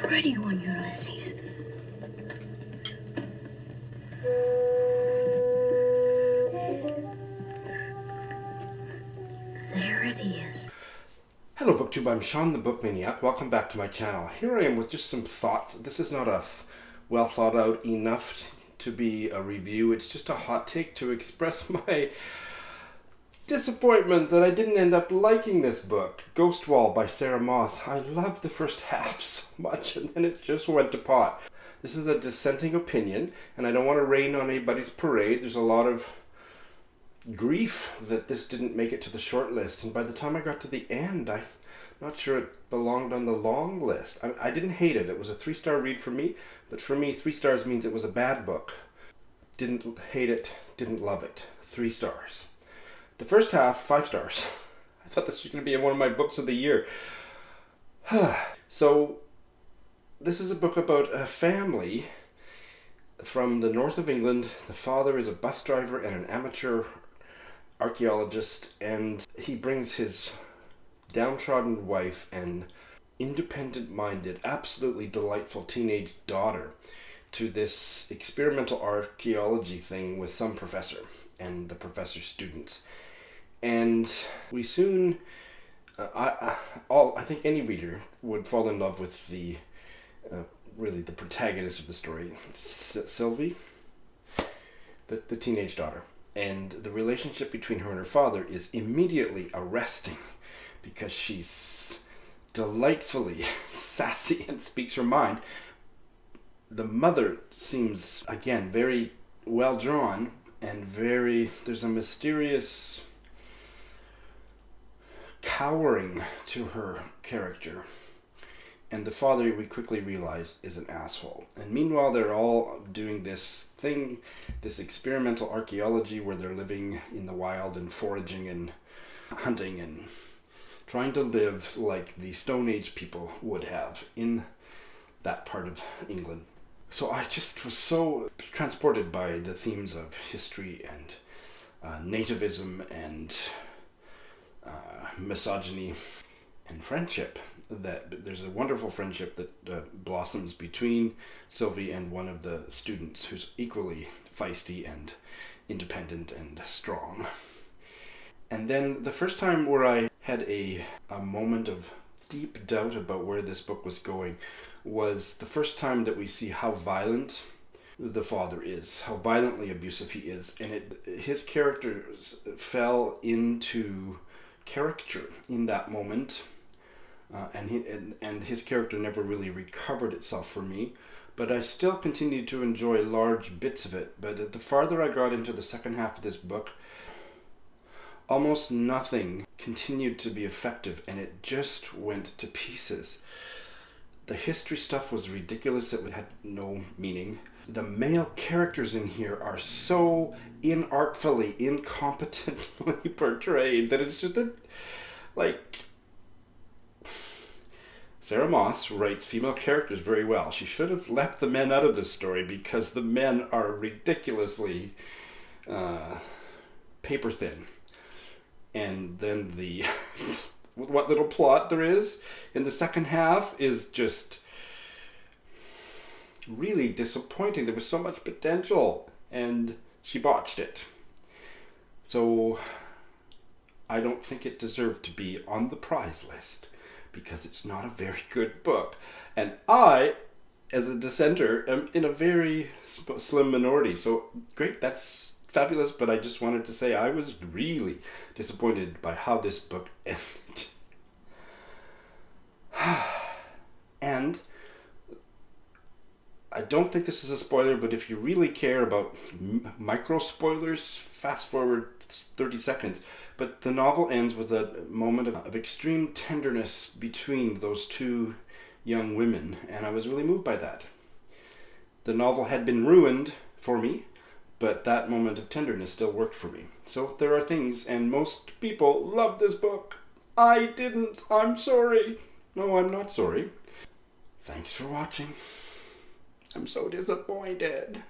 pretty one, Ulysses. There it is. Hello BookTube, I'm Sean the Book Maniac. Welcome back to my channel. Here I am with just some thoughts. This is not a well thought out enough to be a review. It's just a hot take to express my disappointment that I didn't end up liking this book, Ghostwall by Sarah Moss. I loved the first half so much and then it just went to pot. This is a dissenting opinion and I don't want to rain on anybody's parade. There's a lot of grief that this didn't make it to the short list, and by the time I got to the end, I'm not sure it belonged on the long list. I didn't hate it. It was a 3-star read for me, but for me 3 stars means it was a bad book. Didn't hate it, didn't love it. 3 stars. The first half, 5 stars. I thought this was going to be one of my books of the year. So this is a book about a family from the north of England. The father is a bus driver and an amateur archaeologist, and he brings his downtrodden wife and independent-minded, absolutely delightful teenage daughter to this experimental archaeology thing with some professor and the professor's students. And we soon, I think any reader would fall in love with the really the protagonist of the story, Sylvie, the teenage daughter. And the relationship between her and her father is immediately arresting because she's delightfully sassy and speaks her mind. The mother seems, again, very well drawn and there's a mysterious cowering to her character. And the father, we quickly realize, is an asshole. And meanwhile, they're all doing this thing, this experimental archaeology where they're living in the wild and foraging and hunting and trying to live like the Stone Age people would have in that part of England. So I just was so transported by the themes of history and nativism and misogyny and friendship. That there's a wonderful friendship that blossoms between Sylvie and one of the students who's equally feisty and independent and strong. And then the first time where I had a moment of deep doubt about where this book was going was the first time that we see how violent the father is, how violently abusive he is, and his character fell into caricature in that moment. And his character never really recovered itself for me, but I still continued to enjoy large bits of it. But the farther I got into the second half of this book, almost nothing continued to be effective, and it just went to pieces. The history stuff was ridiculous. It had no meaning. The male characters in here are so inartfully, incompetently portrayed that it's just Sarah Moss writes female characters very well. She should have left the men out of this story because the men are ridiculously paper thin. And then the what little plot there is in the second half is just really disappointing. There was so much potential and she botched it. So I don't think it deserved to be on the prize list, because it's not a very good book. And I, as a dissenter, am in a very slim minority. So great, that's fabulous, but I just wanted to say I was really disappointed by how this book ended. And I don't think this is a spoiler, but if you really care about micro spoilers, fast forward 30 seconds. But the novel ends with a moment of extreme tenderness between those two young women, and I was really moved by that. The novel had been ruined for me, but that moment of tenderness still worked for me. So there are things, and most people love this book. I didn't. I'm sorry. No, I'm not sorry. Thanks for watching. I'm so disappointed.